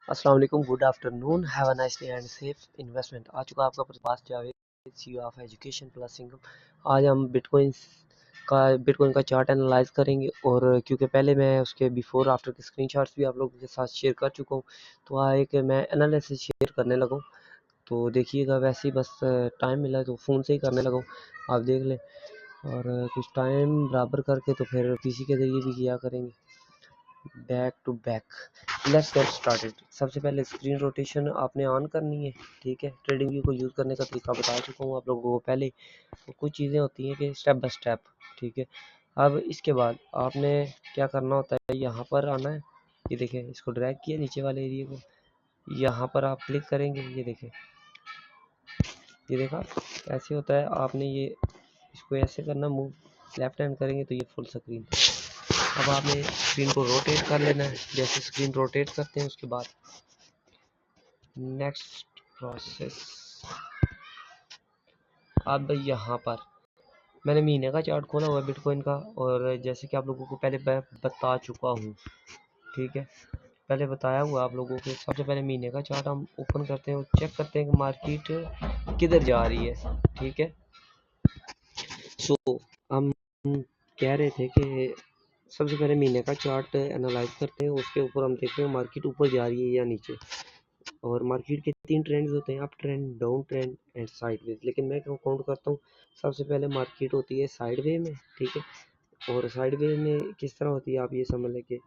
अस्सलाम वालेकुम, good afternoon, have a nice day and safe investment. आ चुका आपका पास Javed, CEO of education plus income. आज हम बिटकॉइन का चार्ट एनालाइज करेंगे और क्योंकि पहले मैं उसके बिफोर आफ्टर के स्क्रीनशॉट्स भी आप लोगों के साथ शेयर कर चुका हूँ, तो एक मैं एनालिसिस शेयर करने लगा हूँ। तो देखिएगा, वैसे ही बस टाइम मिला है तो फ़ोन से ही करने लगा हूँ, आप देख लें। और कुछ टाइम बराबर करके तो फिर पीसी के ज़रिए भी किया करेंगे, back to back. Let's get started. सबसे पहले स्क्रीन रोटेशन आपने ऑन करनी है, ठीक है। ट्रेडिंग व्यू को यूज़ करने का तरीका बता चुका हूँ आप लोगों को पहले। तो कुछ चीज़ें होती हैं कि स्टेप बाय स्टेप, ठीक है। अब इसके बाद आपने क्या करना होता है, यहाँ पर आना है, ये देखें, इसको ड्रैग किया नीचे वाले एरिया को, यहाँ पर आप क्लिक करेंगे, ये देखें, ये देखा ऐसे होता है। आपने ये इसको ऐसे करना, मूव लेफ्ट हैंड करेंगे तो ये फुल स्क्रीन। अब आपने स्क्रीन को रोटेट कर लेना है। जैसे स्क्रीन रोटेट करते हैं उसके बाद नेक्स्ट प्रोसेस। अब यहाँ पर मैंने महीने का चार्ट खोला हुआ है बिटकॉइन का, और जैसे कि आप लोगों को पहले मैं बता चुका हूँ, ठीक है, पहले बताया हुआ आप लोगों को। सबसे पहले महीने का चार्ट हम ओपन करते हैं और चेक करते हैं कि मार्केट किधर जा रही है, ठीक है। सो हम कह रहे थे कि सबसे पहले महीने का चार्ट एनालाइज करते हैं, उसके ऊपर हम देखते हैं मार्केट ऊपर जा रही है या नीचे। और मार्केट के 3 ट्रेंड्स होते हैं, up trend, down trend and sideways. लेकिन मैं क्यों काउंट करता हूँ, सबसे पहले मार्केट होती है साइडवे में, ठीक है। और साइडवे में किस तरह होती है, आप ये समझ लें कि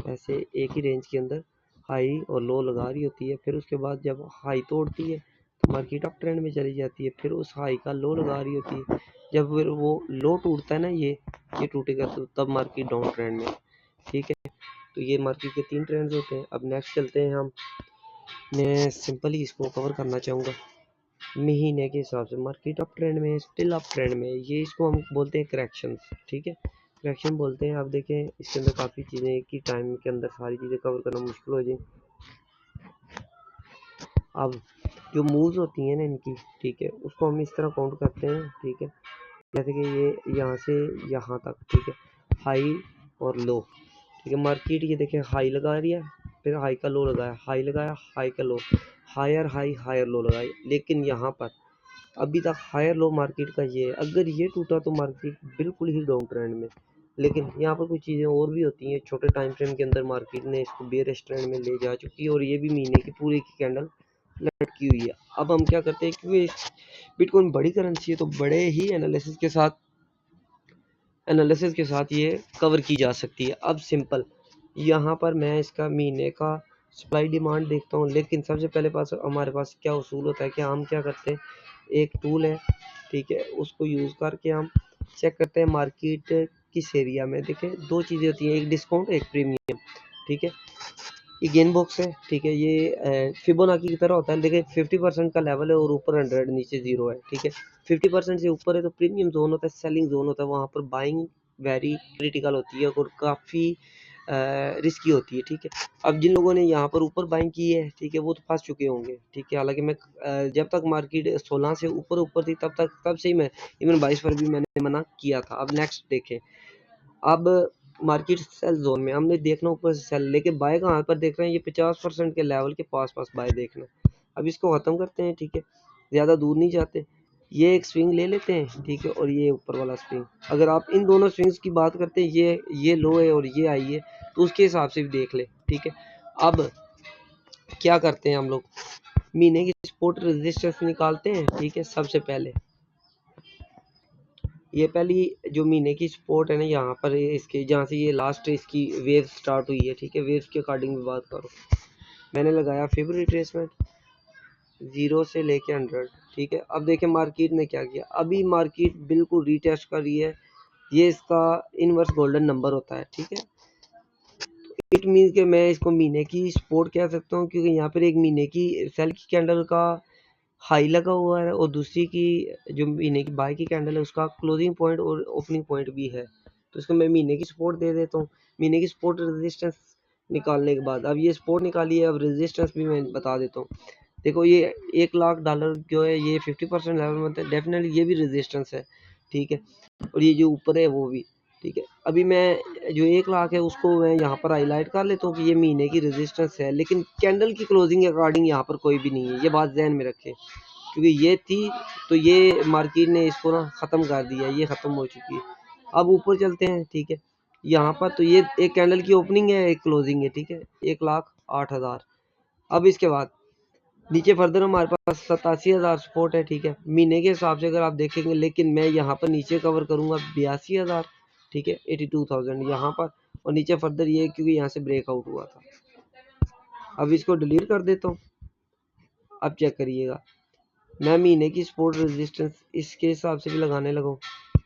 ऐसे एक ही रेंज के अंदर हाई और लो लगा रही होती है। फिर उसके बाद जब हाई तोड़ती है तो मार्केट अप ट्रेंड में चली जाती है, फिर उस हाई का लो लगा रही होती है। जब फिर वो लो टूटता है ना, ये टूटेगा तो तब मार्केट डाउन ट्रेंड में, ठीक है। तो ये मार्केट के 3 ट्रेंड्स होते हैं। अब नेक्स्ट चलते हैं हम। मैं सिंपली इसको कवर करना चाहूँगा महीने के हिसाब से। मार्केट अप ट्रेंड में, स्टिल अप ट्रेंड में, ये इसको हम बोलते हैं करेक्शन, ठीक है, करेक्शन बोलते हैं। आप देखें इसके अंदर काफ़ी चीज़ें एक ही टाइम के अंदर सारी चीज़ें कवर करना मुश्किल हो जाए। अब जो मूव्स होती हैं ना इनकी, ठीक है, उसको हम इस तरह काउंट करते हैं, ठीक है। जैसे कि ये यहाँ से यहाँ तक, ठीक है, हाई और लो, ठीक है। मार्केट ये देखें हाई लगा रही है, फिर हाई का लो लगाया, हाई लगाया, हाई का लो, हायर हाई हायर लो लगाई। लेकिन यहाँ पर अभी तक हायर लो मार्केट का ये है। अगर ये टूटा तो मार्केट बिल्कुल ही डाउन ट्रेंड में। लेकिन यहाँ पर कुछ चीज़ें और भी होती हैं, छोटे टाइम फ्रेम के अंदर मार्केट ने इसको बेयरिश ट्रेंड में ले जा चुकी है, और ये भी महीने की पूरी की कैंडल लटकी हुई है। अब हम क्या करते हैं, क्योंकि बिटकॉइन बड़ी करेंसी है तो बड़े ही एनालिसिस के साथ ये कवर की जा सकती है। अब सिंपल यहाँ पर मैं इसका महीने का सप्लाई डिमांड देखता हूँ। लेकिन सबसे पहले हमारे पास क्या उसूल होता है कि हम क्या करते हैं, एक टूल है, ठीक है, उसको यूज़ करके हम चेक करते हैं मार्केट किस एरिया में। देखें दो चीज़ें होती हैं, एक डिस्काउंट, एक प्रीमियम, ठीक है। ये गेन बॉक्स है, ठीक है, ये फिबोनाची की तरह होता है। देखिए 50% का लेवल है और ऊपर 100, नीचे 0 है, ठीक है। 50% से ऊपर है तो प्रीमियम जोन होता है, सेलिंग जोन होता है, वहाँ पर बाइंग वेरी क्रिटिकल होती है और काफ़ी रिस्की होती है, ठीक है। अब जिन लोगों ने यहाँ पर ऊपर बाइंग की है, ठीक है, वो तो फंस चुके होंगे, ठीक है। हालांकि मैं जब तक मार्केट 16 से ऊपर थी तब से ही मैं इवन 22 पर भी मैंने मना किया था। अब नेक्स्ट देखें, अब मार्केट सेल जोन में हमने देखना ऊपर से सेल, लेके बाय कहाँ पर देख रहे हैं, ये 50% के लेवल के पास बाय देखना है। अब इसको ख़त्म करते हैं, ठीक है, ज़्यादा दूर नहीं जाते। ये एक स्विंग ले लेते हैं, ठीक है, और ये ऊपर वाला स्विंग। अगर आप इन दोनों स्विंग्स की बात करते हैं, ये लो है और ये आई है, तो उसके हिसाब से भी देख ले, ठीक है। अब क्या करते हैं हम लोग, महीने की सपोर्ट रेजिस्टेंस निकालते हैं, ठीक है। सबसे पहले ये पहली जो महीने की सपोर्ट है ना, यहाँ पर इसके जहाँ से ये लास्ट इसकी वेव स्टार्ट हुई है, ठीक है, वेव्स के अकॉर्डिंग भी बात करो। मैंने लगाया फेवर रिट्रेसमेंट 0 से लेके 100, ठीक है। अब देखें मार्केट ने क्या किया, अभी मार्केट बिल्कुल रीटेस्ट कर रही है। ये इसका इनवर्स गोल्डन नंबर होता है, ठीक है। इट मीन्स कि मैं इसको महीने की सपोर्ट कह सकता हूँ, क्योंकि यहाँ पर एक महीने की सेल की कैंडल का हाई लगा हुआ है और दूसरी की जो महीने की बाय की कैंडल है उसका क्लोजिंग पॉइंट और ओपनिंग पॉइंट भी है। तो इसको मैं महीने की सपोर्ट दे देता हूँ। महीने की सपोर्ट रेजिस्टेंस निकालने के बाद अब ये सपोर्ट निकाली है, अब रेजिस्टेंस भी मैं बता देता हूँ। देखो ये $1,00,000 जो है, ये 50% लेवल में है, डेफिनेटली ये भी रेजिस्टेंस है, ठीक है। और ये जो ऊपर है वो भी, ठीक है। अभी मैं जो 1 लाख है उसको मैं यहाँ पर हाईलाइट कर लेता हूँ कि ये महीने की रेजिस्टेंस है, लेकिन कैंडल की क्लोजिंग के अकॉर्डिंग यहाँ पर कोई भी नहीं है, ये बात ध्यान में रखें, क्योंकि ये थी तो ये मार्केट ने इसको ना ख़त्म कर दिया, ये ख़त्म हो चुकी है। अब ऊपर चलते हैं, ठीक है। यहाँ पर तो ये एक कैंडल की ओपनिंग है, एक क्लोजिंग है, ठीक है, 1,08,000। अब इसके बाद नीचे फर्दर हमारे पास 87,000 सपोर्ट है, ठीक है, महीने के हिसाब से अगर आप देखेंगे, लेकिन मैं यहाँ पर नीचे कवर करूँगा 82,000, ठीक है, 82,000 यहाँ पर, और नीचे फर्दर ये क्योंकि यहाँ से ब्रेकआउट हुआ था। अब इसको डिलीट कर देता हूँ। अब चेक करिएगा, मैं महीने की सपोर्ट रेजिस्टेंस इसके हिसाब से भी लगाने लगा हूँ।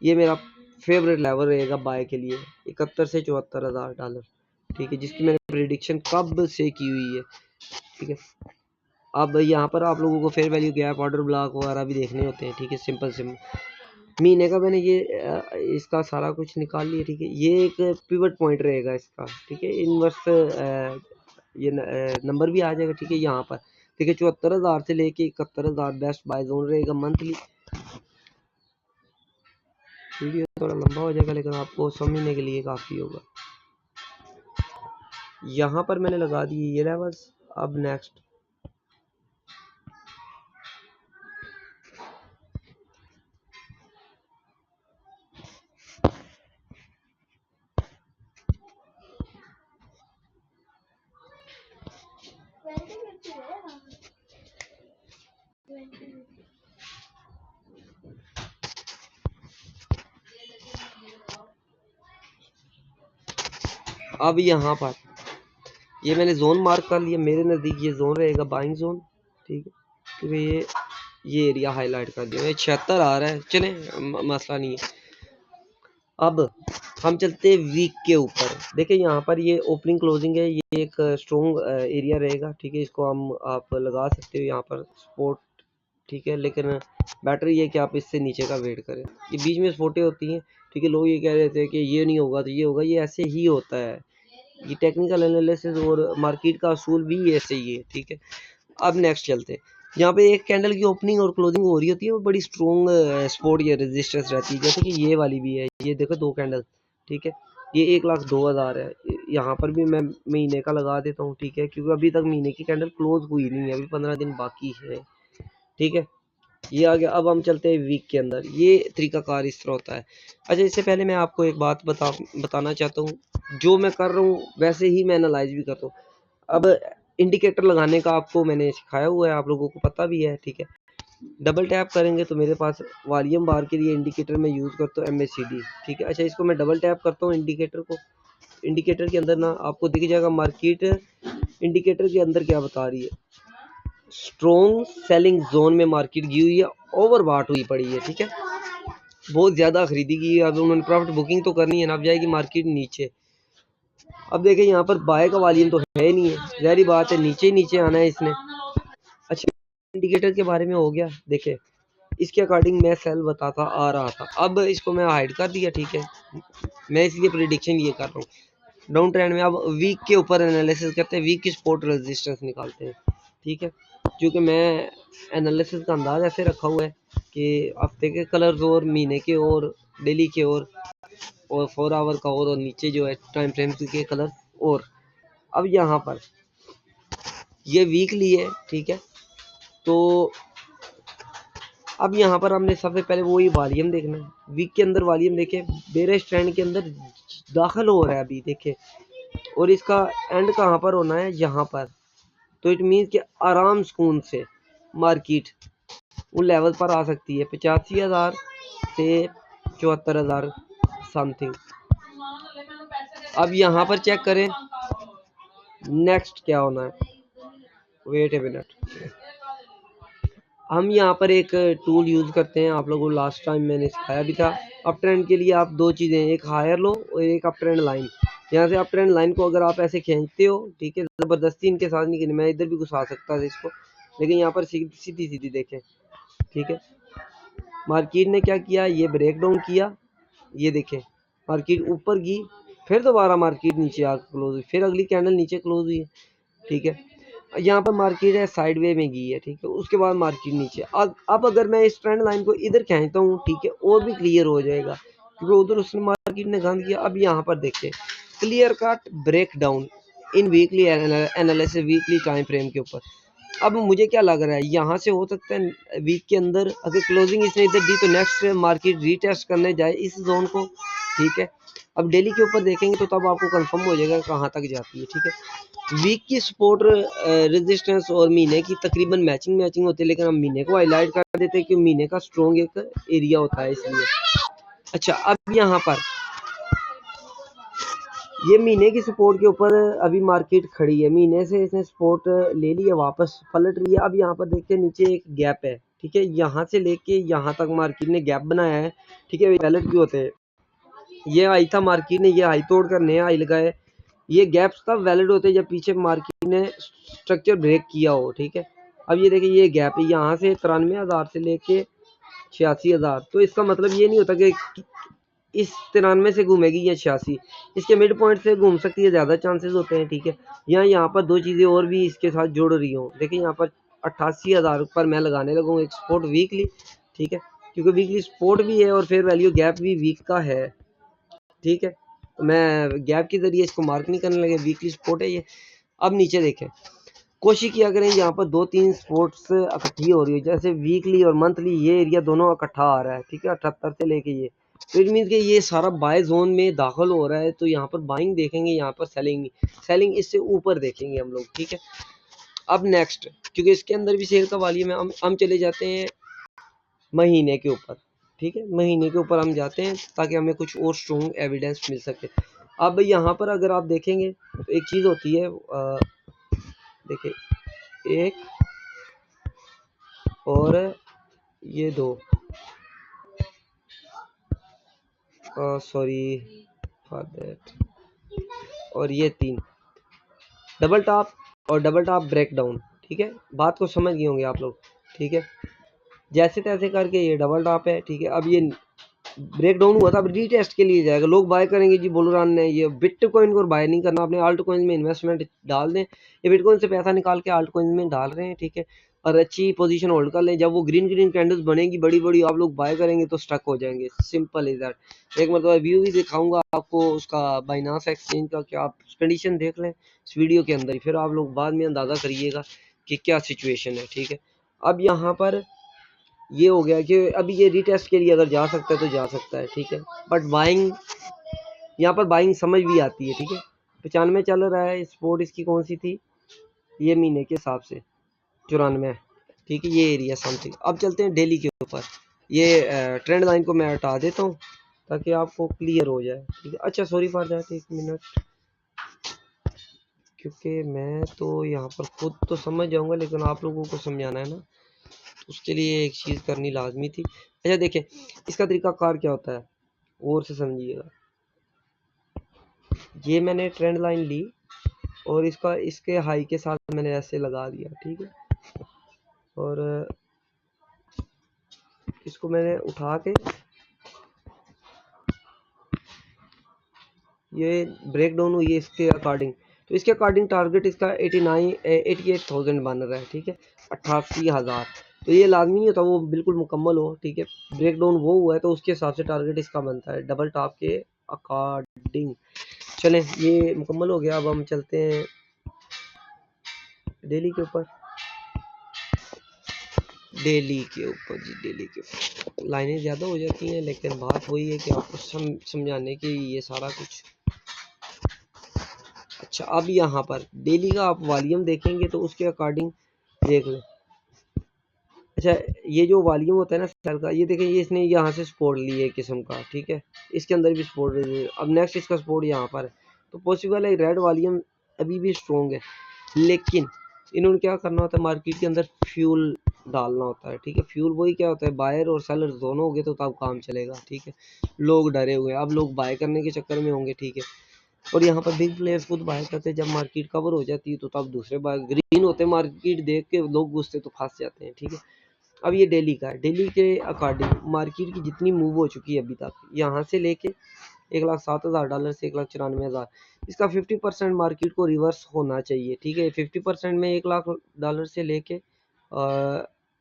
ये मेरा फेवरेट लेवल रहेगा बाय के लिए, 71 से $74,000, ठीक है, जिसकी मैंने प्रेडिक्शन कब से की हुई है, ठीक है। अब यहाँ पर आप लोगों को fair value gap, order block वगैरह भी देखने होते हैं, ठीक है, सिंपल महीने का मैंने ये इसका सारा कुछ निकाल लिया, ठीक है। ये एक पिवट पॉइंट रहेगा इसका, ठीक है, इनवर्स ये नंबर भी आ जाएगा, ठीक है, यहाँ पर, ठीक है, 74,000 से लेके 71,000 बेस्ट बाय जोन रहेगा मंथली। वीडियो थोड़ा लंबा हो जाएगा लेकिन आपको समझने के लिए काफ़ी होगा। यहाँ पर मैंने लगा दिए ये लेवल्स। अब नेक्स्ट अब यहाँ पर ये मैंने जोन मार्क कर लिया, मेरे नज़दीक ये जोन रहेगा बाइंग जोन, ठीक है, क्योंकि ये एरिया हाईलाइट कर दिया, ये 76 आ रहा है, चले मसला नहीं है। अब हम चलते हैं वीक के ऊपर। देखिए यहाँ पर ये ओपनिंग क्लोजिंग है, ये एक स्ट्रॉन्ग एरिया रहेगा, ठीक है, इसको हम आप लगा सकते हो यहाँ पर सपोर्ट, ठीक है, लेकिन बेटर ये कि आप इससे नीचे का वेट करें। ये बीच में सपोर्टें होती हैं, ठीक है, लोग ये कह रहे थे कि ये नहीं होगा तो ये होगा, ये ऐसे ही होता है, ये टेक्निकल एनालिसिस और मार्केट का असूल भी ऐसे ही है, ठीक है। अब नेक्स्ट चलते हैं, यहाँ पे एक कैंडल की ओपनिंग और क्लोजिंग हो रही होती है, वो बड़ी स्ट्रॉन्ग सपोर्ट या रेजिस्टेंस रहती है, जैसे कि ये वाली भी है, ये देखो 2 कैंडल, ठीक है, ये 1,02,000 है। यहाँ पर भी मैं महीने का लगा देता हूँ, ठीक है, क्योंकि अभी तक महीने की कैंडल क्लोज हुई नहीं है, अभी 15 दिन बाकी है, ठीक है, ये आ गया। अब हम चलते हैं वीक के अंदर, ये तरीकाकार इस तरह होता है। अच्छा, इससे पहले मैं आपको एक बात बताना चाहता हूँ, जो मैं कर रहा हूँ वैसे ही मैं एनालाइज भी करता हूँ। अब इंडिकेटर लगाने का आपको मैंने सिखाया हुआ है, आप लोगों को पता भी है, ठीक है। डबल टैप करेंगे तो मेरे पास वॉल्यूम बार के लिए इंडिकेटर में यूज़ करता हूँ MACD, ठीक है। अच्छा, इसको मैं डबल टैप करता हूँ इंडिकेटर को, इंडिकेटर के अंदर ना आपको दिख जाएगा मार्केट इंडिकेटर के अंदर क्या बता रही है, स्ट्रॉन्ग सेलिंग जोन में मार्केट गई हुई है, ओवरबॉट हुई पड़ी है, ठीक है, बहुत ज़्यादा खरीदी की है। अब उन्होंने प्रॉफिट बुकिंग तो करनी है ना, अब जाएगी मार्केट नीचे। अब देखिए यहाँ पर बाय का वॉल्यूम तो है ही नहीं है, ज़ाहिर बात है नीचे ही नीचे आना है इसने। अच्छा, इंडिकेटर के बारे में हो गया, देखिए इसके अकॉर्डिंग मैं सेल बताता आ रहा था, अब इसको मैं हाइड कर दिया, ठीक है, मैं इसलिए प्रेडिक्शन ये कर रहा हूँ डाउन ट्रेंड में। अब वीक के ऊपर एनालिसिस करते हैं, वीक की सपोर्ट रेजिस्टेंस निकालते हैं, ठीक है, क्योंकि मैं एनालिसिस का अंदाज ऐसे रखा हुआ है कि हफ्ते के कलर्स और महीने के और डेली के और 4 आवर का और नीचे जो है टाइम फ्रेम के कलर। और अब यहाँ पर ये वीकली है, ठीक है, तो अब यहाँ पर हमने सबसे पहले वही वॉल्यूम देखना है। वीक के अंदर वॉल्यूम देखे, बेरिश ट्रेंड के अंदर दाखिल हो रहा है अभी, देखे, और इसका एंड कहाँ पर होना है, यहाँ पर। तो इट मीन्स कि आराम सुकून से मार्केट उन लेवल पर आ सकती है 85,000 से 74,000 समथिंग। अब यहाँ पर चेक करें नेक्स्ट क्या होना है, वेट ए मिनट। हम यहाँ पर एक टूल यूज़ करते हैं, आप लोगों को लास्ट टाइम मैंने सिखाया भी था। अप ट्रेंड के लिए आप 2 चीज़ें, एक हायर लो और एक अप ट्रेंड लाइन। यहाँ से अप ट्रेंड लाइन को अगर आप ऐसे खींचते हो, ठीक है, ज़बरदस्ती इनके साथ नहीं करनी, मैं इधर भी घुसा सकता था इसको, लेकिन यहाँ पर सीधी सीधी देखें, ठीक है, मार्केट ने क्या किया, ये ब्रेक डाउन किया, ये देखें मार्केट ऊपर गई, फिर दोबारा मार्केट नीचे आकर क्लोज हुई, फिर अगली कैंडल नीचे क्लोज हुई है, ठीक है। यहाँ पर मार्केट है साइडवे में गई है, ठीक है, उसके बाद मार्केट नीचे। अब अगर मैं इस ट्रेंड लाइन को इधर खींचता हूँ, ठीक है, और भी क्लियर हो जाएगा, क्योंकि उधर उसने मार्केट ने गंद किया। अब यहाँ पर देखते clear cut break down in weekly analysis, weekly time frame के ऊपर। अब मुझे क्या लग रहा है, यहाँ से हो सकता है वीक के अंदर अगर क्लोजिंग इसने इधर दी तो नेक्स्ट मार्केट रीटेस्ट करने जाए इस जोन को, ठीक है। अब डेली के ऊपर देखेंगे तो तब आपको कंफर्म हो जाएगा कहाँ तक जाती है, ठीक है। वीक की सपोर्ट रेजिस्टेंस और महीने की तकरीबन मैचिंग होती है, लेकिन हम महीने को हाईलाइट कर देते हैं कि महीने का स्ट्रॉन्ग एक एरिया होता है इसलिए। अच्छा, अब यहाँ पर ये महीने की सपोर्ट के ऊपर अभी मार्केट खड़ी है, महीने से इसने सपोर्ट ले ली है, वापस पलट रही है। अब यहाँ पर देखते हैं नीचे एक गैप है, ठीक है, यहाँ से लेके यहाँ तक मार्केट ने गैप बनाया है, ठीक है। वैलिड क्यों होते हैं, ये हाई था, मार्केट ने ये हाई तोड़ कर नया हाई लगाए, ये गैप्स तब वैलिड होते हैं जब पीछे मार्केट ने स्ट्रक्चर ब्रेक किया हो, ठीक है। अब ये देखिए ये गैप है यहाँ से 93,000 से लेके 86,000, तो इसका मतलब ये नहीं होता कि इस 93 से घूमेगी या 86, इसके मिड पॉइंट से घूम सकती है, ज़्यादा चांसेस होते हैं, ठीक है। यहाँ पर दो चीज़ें और भी इसके साथ जुड़ रही हों। देखिए यहाँ पर 88,000 पर मैं लगाने लगूँ एक सपोर्ट वीकली, ठीक है, क्योंकि वीकली सपोर्ट भी है और फिर वैल्यू गैप भी वीक का है, ठीक है। तो मैं गैप के ज़रिए इसको मार्क नहीं करने लगे, वीकली सपोर्ट है ये। अब नीचे देखें, कोशिश किया करें यहाँ पर 2-3 स्पोर्ट्स इकट्ठी हो रही है, जैसे वीकली और मंथली ये एरिया दोनों इकट्ठा आ रहा है, ठीक है, 78 से लेके ये, तो इट मीन्स कि ये सारा बाय जोन में दाखिल हो रहा है। तो यहाँ पर बाइंग देखेंगे, यहाँ पर सेलिंग नहीं, सेलिंग इससे ऊपर देखेंगे हम लोग, ठीक है। अब नेक्स्ट, क्योंकि इसके अंदर भी सेल का वाली में हम चले जाते हैं महीने के ऊपर, ठीक है, महीने के ऊपर हम जाते हैं ताकि हमें कुछ और स्ट्रॉन्ग एविडेंस मिल सके। अब यहाँ पर अगर आप देखेंगे तो एक चीज़ होती है, देखिए एक और ये दो, सॉरी फॉर दैट, और ये 3 डबल टॉप और डबल टॉप ब्रेक डाउन, ठीक है, बात को समझ गए होंगे आप लोग, ठीक है। जैसे तैसे करके ये डबल टॉप है, ठीक है। अब ये ब्रेक डाउन हुआ था, अब रीटेस्ट के लिए जाएगा, लोग बाय करेंगे जी बोलोरान ने ये बिटकॉइन को बाय नहीं करना, अपने आल्ट कॉइन में इन्वेस्टमेंट डाल दें, ये बिटकॉइन से पैसा निकाल के आल्ट कॉइन में डाल रहे हैं, ठीक है, और अच्छी पोजीशन होल्ड कर लें। जब वो ग्रीन कैंडल्स बनेगी बड़ी बड़ी, आप लोग बाय करेंगे तो स्टक हो जाएंगे, सिंपल इज दैट। एक मतलब व्यू भी दिखाऊंगा आपको उसका बाइनांस एक्सचेंज का, क्या आप कंडीशन देख लें इस वीडियो के अंदर ही, फिर आप लोग बाद में अंदाज़ा करिएगा कि क्या सिचुएशन है, ठीक है। अब यहाँ पर ये हो गया कि अभी ये रीटेस्ट के लिए अगर जा सकता है तो जा सकता है, ठीक है, बट बाइंग यहाँ पर बाइंग समझ भी आती है, ठीक है। 95 चल रहा है, स्पोर्ट इसकी कौन सी थी, ये महीने के हिसाब से 94, ठीक है, ये एरिया समथिंग। अब चलते हैं डेली के ऊपर, ये ट्रेंड लाइन को मैं हटा देता हूँ ताकि आपको क्लियर हो जाए, ठीक है। अच्छा सॉरी फॉर दैट, 1 मिनट, क्योंकि मैं तो यहाँ पर खुद तो समझ जाऊँगा लेकिन आप लोगों को समझाना है ना, उसके लिए एक चीज़ करनी लाजमी थी। अच्छा देखिए इसका तरीकाकार क्या होता है, और से समझिएगा। ये मैंने ट्रेंड लाइन ली और इसका इसके हाई के साथ मैंने ऐसे लगा दिया, ठीक है, और इसको मैंने उठा के ये ब्रेक डाउन हुई है इसके अकॉर्डिंग, तो इसके अकॉर्डिंग टारगेट इसका 88,000 बन रहा है, ठीक है, 88,000। तो ये लाजमी नहीं होता वो बिल्कुल मुकम्मल हो, ठीक है, ब्रेक डाउन वो हुआ है तो उसके हिसाब से टारगेट इसका बनता है डबल टॉप के अकॉर्डिंग। चलें ये मुकम्मल हो गया, अब हम चलते हैं डेली के ऊपर, डेली के ऊपर जी, डेली के ऊपर लाइनें ज़्यादा हो जाती हैं लेकिन बात वही है कि आपको समझाने की ये सारा कुछ। अच्छा अब यहाँ पर डेली का आप वॉल्यूम देखेंगे तो उसके अकॉर्डिंग देख लें। अच्छा ये जो वॉल्यूम होता है ना सेल का, ये देखें, ये इसने यहाँ से सपोर्ट ली है किस्म का, ठीक है, इसके अंदर भी सपोर्ट है, अब नेक्स्ट इसका सपोर्ट यहाँ पर है, तो पॉसिबल है रेड वॉल्यूम अभी भी स्ट्रॉन्ग है, लेकिन इन्होंने क्या करना होता है मार्केट के अंदर, फ्यूल डालना होता है, ठीक है। फ्यूल वही क्या होता है, बायर और सेलर दोनों हो गए तो तब काम चलेगा, ठीक है। लोग डरे हुए हैं, अब लोग बाय करने के चक्कर में होंगे, ठीक है, और यहाँ पर बिग प्लेयर्स खुद बाय करते हैं, जब मार्केट कवर हो जाती है तो तब दूसरे बाय ग्रीन होते हैं, मार्केट देख के लोग घुसते तो फंस जाते हैं, ठीक है। अब ये डेली का है, डेली के अकॉर्डिंग मार्केट की जितनी मूव हो चुकी है अभी तक, यहाँ से लेके $1,07,000 से $1,94,000, इसका 50% मार्केट को रिवर्स होना चाहिए, ठीक है। 50% में $1,00,000 से लेके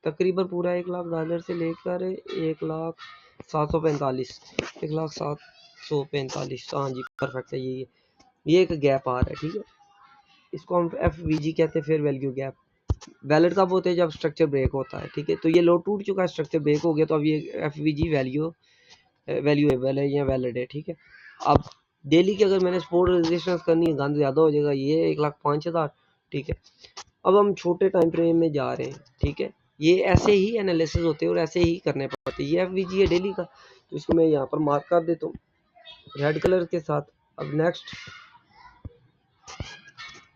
तकरीबन पूरा $1,00,000 से लेकर 1,0745, 1,07 145, हाँ जी परफेक्ट है ये एक गैप आ रहा है, ठीक है। इसको हम FVG कहते हैं, फेयर वैल्यू गैप। वैलिड कब होते हैं? जब स्ट्रक्चर ब्रेक होता है, ठीक है। तो ये लोड टूट चुका है, स्ट्रक्चर ब्रेक हो गया, तो अब ये FVG वैल्यूएबल है या वैलिड है, ठीक है। अब डेली की अगर मैंने सपोर्ट रेजिस्टेंस करनी है, गंद ज़्यादा हो जाएगा, ये 1,05,000, ठीक है। अब हम छोटे टाइम फ्रेम में जा रहे हैं, ठीक है। ये ऐसे ही एनालिसिस होते हैं और ऐसे ही करने पड़ते हैं। ये FVG है डेली का, तो इसको मैं यहाँ पर मार्क कर देता हूँ रेड कलर के साथ। अब नेक्स्ट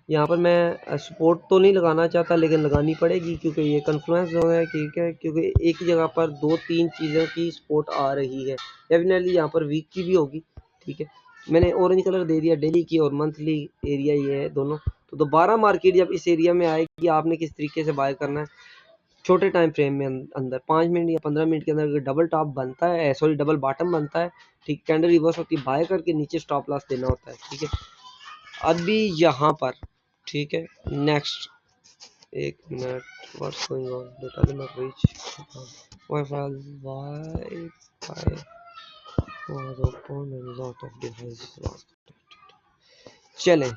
यहाँ पर मैं सपोर्ट तो नहीं लगाना चाहता, लेकिन लगानी पड़ेगी क्योंकि ये कन्फ्लुएंस जोन है, ठीक है। क्योंकि एक ही जगह पर 2-3 चीज़ों की सपोर्ट आ रही है, डेफिनेटली यहाँ पर वीक की भी होगी, ठीक है। मैंने ऑरेंज कलर दे दिया डेली की और मंथली एरिया ये है दोनों। तो दोबारा मार्केट जब इस एरिया में आएगी, आपने किस तरीके से बाय करना है, छोटे टाइम फ्रेम में अंदर 5 मिनट या 15 मिनट के अंदर डबल टॉप बनता है, सॉरी डबल बॉटम बनता है, ठीक। कैंडल रिवर्स होती है, बाय करके नीचे स्टॉप लॉस देना होता है, ठीक है। अभी यहाँ पर, ठीक है। नेक्स्ट एक minute, what's going on, data not reach, wifi was open and lot of devices was चलें।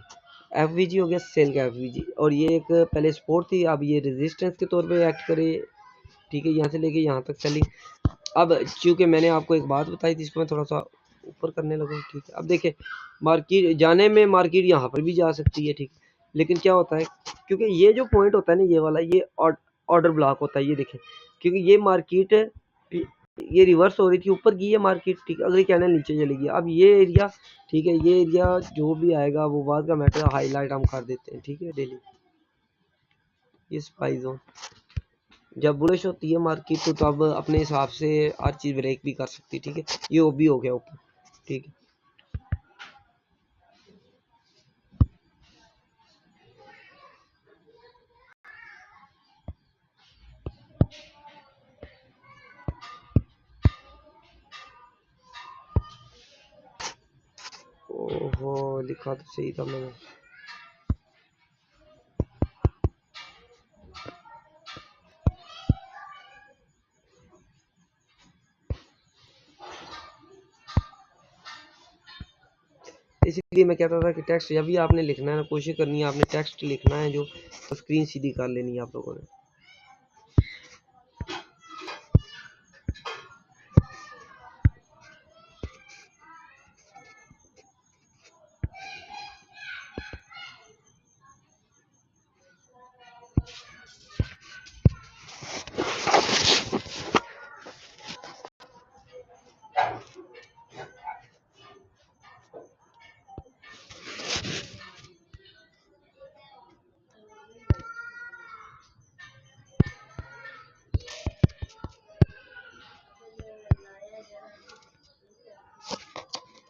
FVG हो गया सेल का FVG, और ये एक पहले सपोर्ट थी, अब ये रेजिस्टेंस के तौर पे एक्ट करे, ठीक है। यहाँ से लेके यहाँ तक सेलिंग। अब चूंकि मैंने आपको एक बात बताई थी, इसको मैं थोड़ा सा ऊपर करने लगा, ठीक है। अब देखिए मार्केट जाने में मार्केट यहाँ पर भी जा सकती है, ठीक। लेकिन क्या होता है, क्योंकि ये जो पॉइंट होता है ना, ये वाला, ये ऑर्डर ब्लॉक होता है, ये देखें। क्योंकि ये मार्केट ये रिवर्स हो रही थी, ऊपर की ये मार्केट, ठीक। अगली कैंडल नीचे चलेगी। अब ये एरिया, ठीक है, ये एरिया जो भी आएगा वो बाद का मैटर, हाईलाइट हम कर देते हैं, ठीक है। डेली ये सप्लाई जोन जब बुलिश होती है मार्केट, तो तब अपने हिसाब से हर चीज़ ब्रेक भी कर सकती है, ठीक है। ये वो भी हो गया ऊपर, ठीक है। ओहो, लिखा तो सही था मैंने। इसलिए मैं कहता था कि टेक्स्ट जब भी आपने लिखना है ना, कोशिश करनी है आपने टेक्स्ट लिखना है जो स्क्रीन सीधी कर लेनी है आप लोगों ने।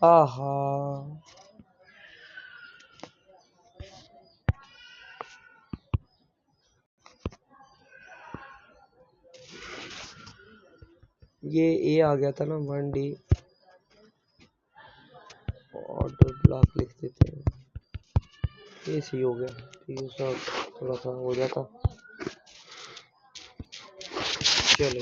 आहा, ये ए आ गया था ना, 1D ऑर्डर ब्लॉक लिख देते हैं, ये सही हो गया, ठीक है। उसका थोड़ा सा हो जाता। चलो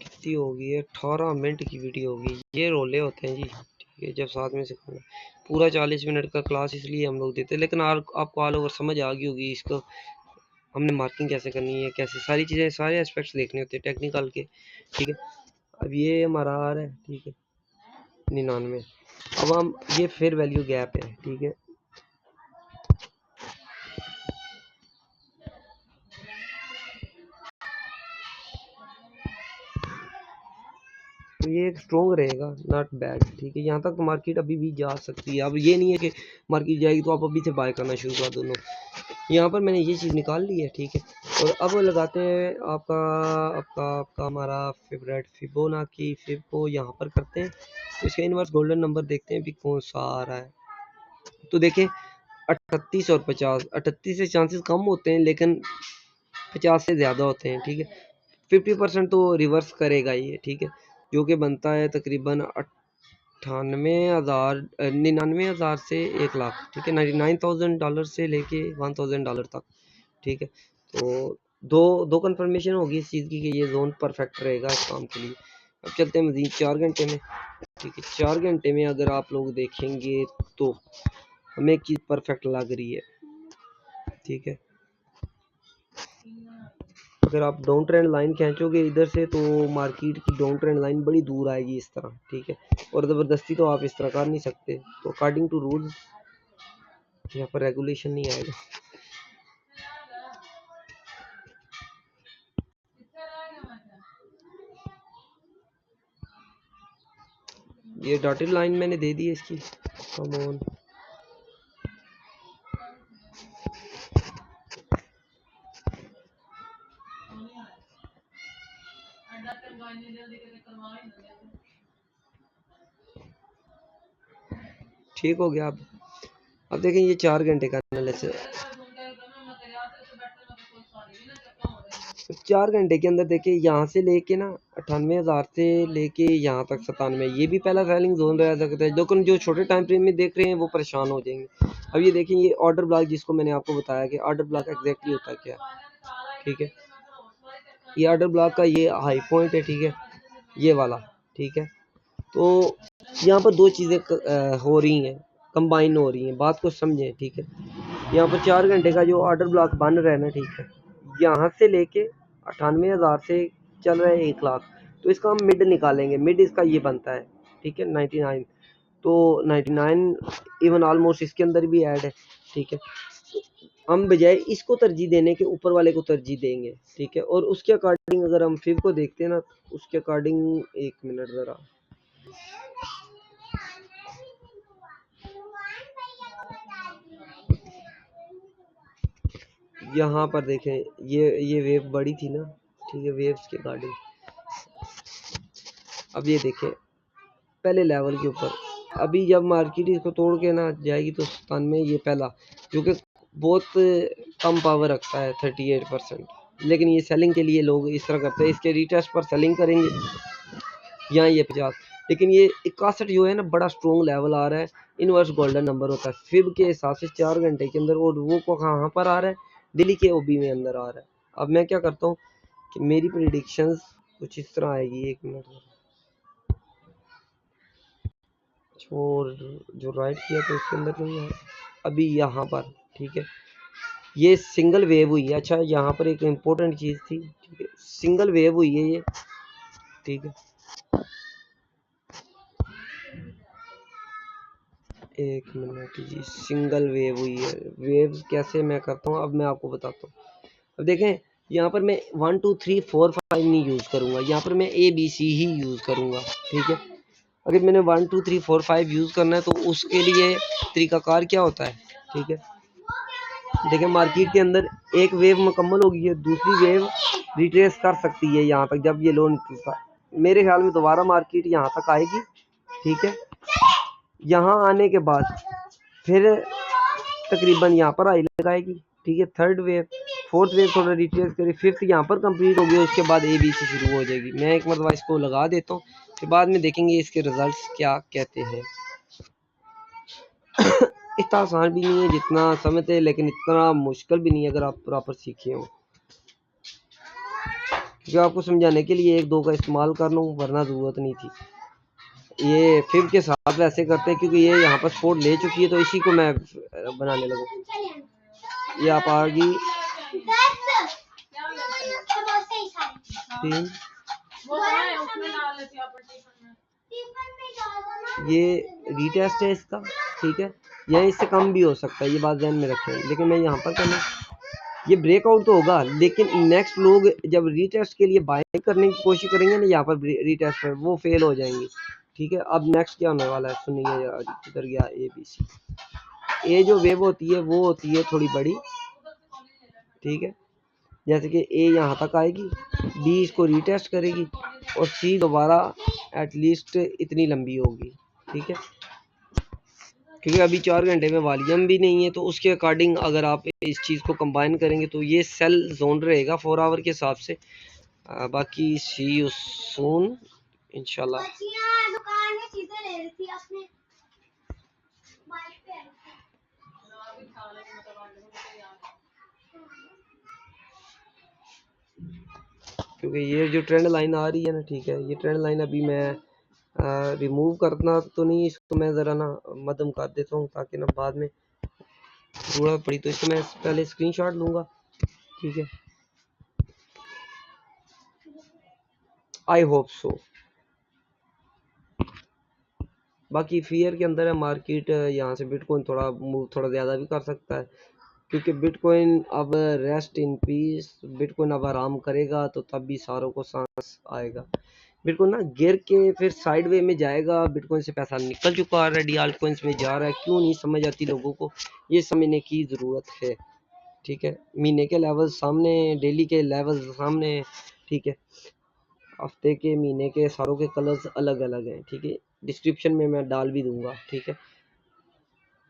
कितनी होगी, 18 मिनट की वीडियो होगी। ये रोले होते हैं जी, ठीक है, जब साथ में सिखाना। पूरा 40 मिनट का क्लास इसलिए हम लोग देते हैं, लेकिन आपको ऑल ओवर समझ आ गई होगी इसको हमने मार्किंग कैसे करनी है, कैसे सारी चीज़ें, सारे एस्पेक्ट्स देखने होते हैं टेक्निकल के, ठीक है। अब ये हमारा आ रहा है, ठीक है, 99। अब हम ये फेयर वैल्यू गैप है, ठीक है। तो ये एक स्ट्रॉन्ग रहेगा, नॉट बैड, ठीक है। यहाँ तक तो मार्केट अभी भी जा सकती है। अब ये नहीं है कि मार्केट जाएगी तो आप अभी से बाय करना शुरू कर दो। यहाँ पर मैंने ये चीज़ निकाल ली है, ठीक है। और अब लगाते हैं आपका आपका आपका हमारा फेवरेट फिबोनाची, फिबो यहाँ पर करते हैं। तो इसका इनवर्स गोल्डन नंबर देखते हैं भी कौन सा आ रहा है। तो देखें 38 और 50, 38 से चांसेस कम होते हैं, लेकिन 50 से ज़्यादा होते हैं, ठीक है। 50% तो रिवर्स करेगा ये, ठीक है, जो कि बनता है तकरीबन 99,000 से 1 लाख, ठीक है। $99,000 से लेके $1,000 तक, ठीक है। तो दो दो कंफर्मेशन होगी इस चीज़ की कि ये जोन परफेक्ट रहेगा इस काम के लिए। अब चलते हैं मज़ीद 4 घंटे में। ठीक है, 4 घंटे में अगर आप लोग देखेंगे तो हमें चीज़ परफेक्ट लग रही है। ठीक है, अगर आप डाउन ट्रेंड लाइन खींचोगे इधर से तो मार्केट की डाउन ट्रेंड लाइन बड़ी दूर आएगी इस तरह। ठीक है, और ज़बरदस्ती तो आप इस तरह कर नहीं सकते, तो अकॉर्डिंग टू रूल्स यहाँ पर रेगुलेशन नहीं आएगा। ये डॉटेड लाइन मैंने दे दी है इसकी। कम ऑन, ठीक हो गया। अब देखें ये 4 घंटे का एनालिसिस। 4 घंटे के अंदर देखिए यहाँ से लेके ना 98,000 से लेके यहाँ तक 97, ये भी पहला सेलिंग जोन रह सकता है, लेकिन जो छोटे टाइम फ्रेम में देख रहे हैं वो परेशान हो जाएंगे। अब ये देखें ये ऑर्डर ब्लॉक जिसको मैंने आपको बताया कि ऑर्डर ब्लॉक एग्जैक्टली होता है क्या। ठीक है, ये ऑर्डर ब्लॉक का ये हाई पॉइंट है। ठीक है, ये वाला। ठीक है, तो यहाँ पर दो चीज़ें हो रही हैं, कंबाइन हो रही हैं, बात को समझें। ठीक है, यहाँ पर 4 घंटे का जो ऑर्डर ब्लॉक बन रहा है ना, ठीक है, यहाँ से लेके 98,000 से चल रहा है 1 लाख, तो इसका हम मिड निकालेंगे। मिड इसका ये बनता है। ठीक है, 99, तो 99 इवन ऑलमोस्ट इसके अंदर भी ऐड है। ठीक है, हम बजाय इसको तरजीह देने के ऊपर वाले को तरजीह देंगे। ठीक है, और उसके अकॉर्डिंग अगर हम फिर को देखते हैं ना, उसके अकॉर्डिंग एक मिनट ज़रा, यहाँ पर देखें ये वेव बड़ी थी ना। ठीक है, वेव्स के अकॉर्डिंग अब ये देखें पहले लेवल के ऊपर, अभी जब मार्केट इसको तोड़ के ना जाएगी तो 97, ये पहला जो कि बहुत कम पावर रखता है 38%, लेकिन ये सेलिंग के लिए लोग इस तरह करते हैं, इसके रीटेस्ट पर सेलिंग करेंगे। यहाँ ये 50, लेकिन ये 61 जो है ना बड़ा स्ट्रॉन्ग लेवल आ रहा है, इनवर्स गोल्डन नंबर होता है फिब के हिसाब से 4 घंटे के अंदर, और वो को कहाँ पर आ रहा है, दिल्ली के ओबी में अंदर आ रहा है। अब मैं क्या करता हूँ कि मेरी प्रिडिक्शंस कुछ इस तरह आएगी, एक मिनट, और जो राइट किया तो इसके अंदर नहीं है अभी यहाँ पर। ठीक है, ये सिंगल वेव हुई है। अच्छा, यहाँ पर एक इम्पोर्टेंट चीज़ थी। ठीक है, सिंगल वेव हुई है ये। ठीक है, एक मिनट जी, सिंगल वेव हुई है। वेव कैसे मैं करता हूँ अब मैं आपको बताता हूँ। अब देखें यहाँ पर मैं 1 2 3 4 5 नहीं यूज़ करूँगा, यहाँ पर मैं ABC ही यूज़ करूँगा। ठीक है, अगर मैंने 1 2 3 4 5 यूज़ करना है तो उसके लिए तरीकाकार क्या होता है। ठीक है, देखिए मार्केट के अंदर एक वेव मुकम्मल होगी है, दूसरी वेव रिट्रेस कर सकती है यहाँ तक, जब ये लोन टूटा मेरे ख्याल में दोबारा मार्केट यहाँ तक आएगी। ठीक है, यहाँ आने के बाद फिर तकरीबन यहाँ पर आई लगाएगी। ठीक है, थर्ड वेव, फोर्थ वेव थोड़ा रिट्रेस करी, फिफ्थ यहाँ पर कंप्लीट होगी, उसके बाद ABC शुरू हो जाएगी। मैं एक मरतबा इसको लगा देता हूँ, फिर बाद में देखेंगे इसके रिजल्ट्स क्या कहते हैं। इतना आसान भी नहीं है जितना समझते हैं, लेकिन इतना मुश्किल भी नहीं है अगर आप प्रॉपर सीखे हो, क्योंकि आपको समझाने के लिए एक दो का इस्तेमाल कर लूँ, वरना ज़रूरत नहीं थी। ये फिर के साथ वैसे करते हैं क्योंकि ये यहाँ पर स्पोर्ट ले चुकी है, तो इसी को मैं बनाने लगूँ। ये आप आ गई 3, ये रीटेस्ट है इसका। ठीक है, या इससे कम भी हो सकता है, ये बात ध्यान में रखें, लेकिन मैं यहाँ पर करना, ये ब्रेकआउट तो होगा, लेकिन नेक्स्ट लोग जब रीटेस्ट के लिए बाय करने की कोशिश करेंगे ना यहाँ पर रीटेस्ट पर, वो फेल हो जाएंगे। ठीक है, अब नेक्स्ट क्या होने वाला है सुनिए, इधर गया ABC। ए जो वेव होती है वो होती है थोड़ी बड़ी। ठीक है, जैसे कि ए यहाँ तक आएगी, बी इसको रीटेस्ट करेगी, और सी दोबारा एटलीस्ट इतनी लंबी होगी। ठीक है, क्योंकि अभी 4 घंटे में वॉल्यूम भी नहीं है, तो उसके अकॉर्डिंग अगर आप इस चीज़ को कंबाइन करेंगे तो ये सेल जोन रहेगा 4 आवर के हिसाब से। बाकी सी यू सून इंशाल्लाह। क्योंकि ये जो ट्रेंड लाइन आ रही है ना, ठीक है, ये ट्रेंड लाइन अभी मैं रिमूव करना तो नहीं, इसको मैं ज़रा ना मध्यम कर देता हूँ ताकि ना बाद में ज़रूरत पड़ी तो इसको मैं पहले स्क्रीनशॉट लूँगा, ठीक है। I hope so. बाकी फियर के अंदर है मार्केट, यहाँ से बिटकॉइन थोड़ा मूव थोड़ा ज़्यादा भी कर सकता है, क्योंकि बिटकॉइन अब रेस्ट इन पीस, बिटकॉइन अब आराम करेगा तो तब भी सारों को सांस आएगा। बिटकॉइन ना गिर के फिर साइड वे में जाएगा, बिटकॉइन से पैसा निकल चुका ऑलरेडी, आल्ट कॉइन्स में जा रहा है, क्यों नहीं समझ आती लोगों को, ये समझने की ज़रूरत है, ठीक है। महीने के लेवल सामने, डेली के लेवल सामने, ठीक है, हफ्ते के, महीने के, सारों के कलर्स अलग अलग हैं, ठीक है, डिस्क्रिप्शन में मैं डाल भी दूंगा, ठीक है।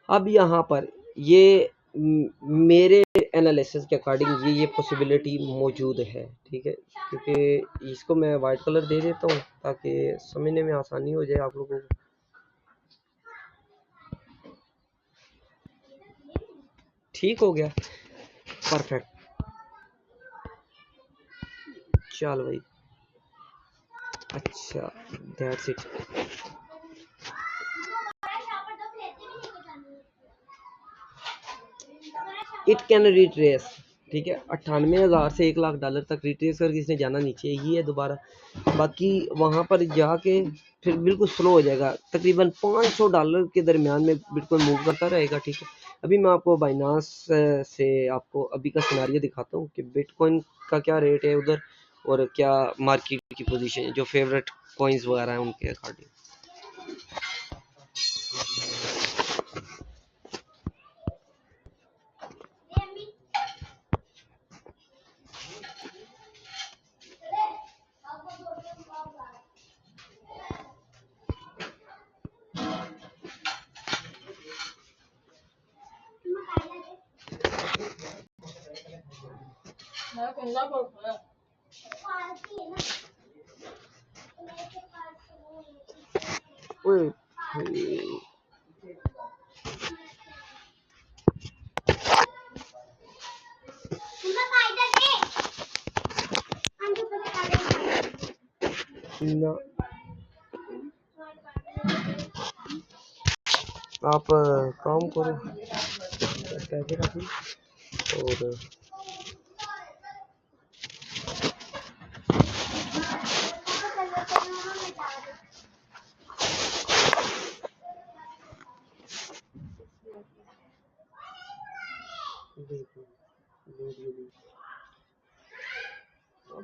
अब यहाँ पर ये मेरे एनालिसिस के अकॉर्डिंग ये पॉसिबिलिटी मौजूद है, ठीक है, क्योंकि इसको मैं वाइट कलर दे देता हूँ ताकि समझने में आसानी हो जाए आप लोगों को। ठीक हो गया, परफेक्ट। चल भाई, अच्छा, that's it. It can retrace, ठीक है, 98,000 से $1,00,000 तक रिट्रेस करके इसने जाना नीचे ही है दोबारा, बाकी वहाँ पर जाके फिर बिल्कुल स्लो हो जाएगा, तकरीबन $500 के दरमियान में बिटकॉइन मूव करता रहेगा, ठीक है। अभी मैं आपको बाइनांस से आपको अभी का सिनारियो दिखाता हूँ कि बिटकॉइन का क्या रेट है उधर और क्या मार्केट की पोजीशन है, जो फेवरेट कॉइन्स वगैरह हैं उनके अकॉर्डिंग। ओए ना, आप काम करो, पैसे रखिए और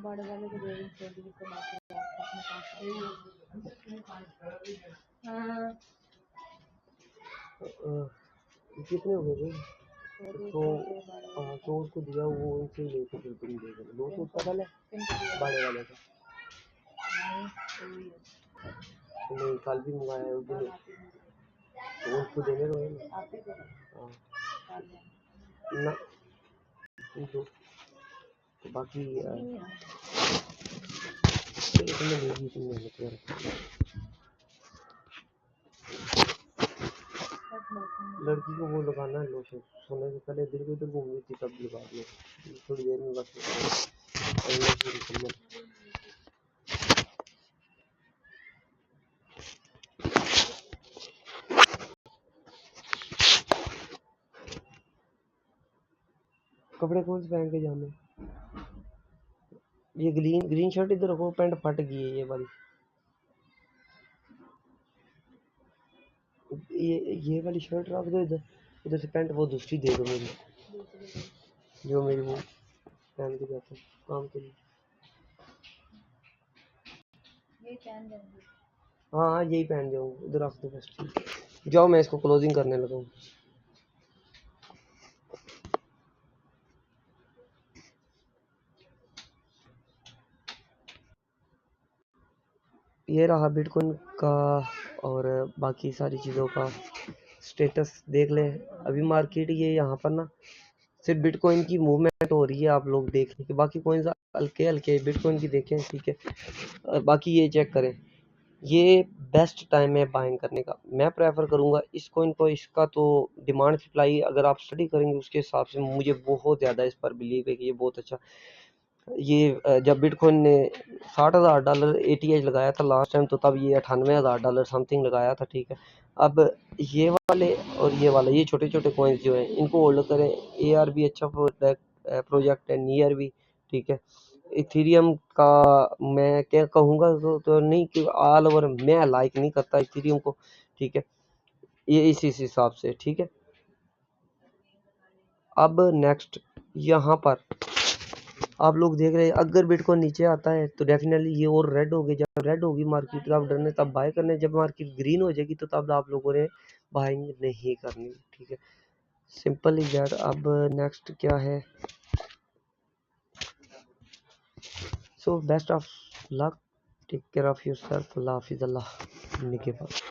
बड़े वाले को दे कितने हो गए? तो उसको दिया वो उनसे लेके फिर तुम दे देना, 200 उसका पहले बड़े वाले का। नहीं, कल भी मंगाया है उस दिन, तो उसको देने दो ना। हाँ ना, दो तो बाकी तुमने भेजी, तुमने मतलब लड़की को वो लगाना है लोशन, सोने से पहले इधर को इधर घूम रही थी तब लगा लो, थोड़ी देर में बस कपड़े कौन से पहन के जाने? ये ग्रीन ग्रीन शर्ट इधर रखो, पैंट फट गई है ये वाली, ये वाली शर्ट रख दो इधर, उधर से पैंट वो दूसरी दे दो मेरी, जो मेरी वो पहन के जाता है काम के लिए। हाँ यही पहन जाऊँ, इधर रख दो बस, ठीक। जाओ मैं इसको क्लोजिंग करने लगा हूँ। ये रहा बिटकॉइन का और बाकी सारी चीज़ों का स्टेटस देख ले। अभी मार्केट ये यहाँ पर ना सिर्फ बिटकॉइन की मूवमेंट हो रही है, आप लोग देख लें, बाकी कॉइन्स हल्के हल्के, बिटकॉइन की देखें, ठीक है। बाकी ये चेक करें, ये बेस्ट टाइम है बाइंग करने का, मैं प्रेफर करूंगा इस कॉइन को। इसका तो डिमांड सप्लाई अगर आप स्टडी करेंगे उसके हिसाब से मुझे बहुत ज़्यादा इस पर बिलीव है कि ये बहुत अच्छा ये जब बिटकॉइन ने $60,000 ATH लगाया था लास्ट टाइम, तो तब ये $98,000 समथिंग लगाया था, ठीक है। अब ये वाले और ये वाले, ये छोटे छोटे कॉइन्स जो हैं इनको होल्ड करें। AR भी अच्छा प्रोजेक्ट है, नियर भी, ठीक है। इथेरियम का मैं क्या कहूँगा, तो नहीं कि ऑल ओवर मैं लाइक नहीं करता इथेरियम को, ठीक है। ये इस हिसाब से, ठीक है। अब नेक्स्ट यहाँ पर आप लोग देख रहे हैं, अगर बिटकॉइन नीचे आता है तो डेफिनेटली ये और रेड होगी। जब रेड होगी मार्केट, तब डरने, तब बाय करने। जब मार्केट ग्रीन हो जाएगी तो तब आप लोगों ने बाइंग नहीं करनी, ठीक है। Simple is that. अब नेक्स्ट क्या है, so best of luck, take care of yourself, अल्लाह हाफिज़, अल्लाह के पास।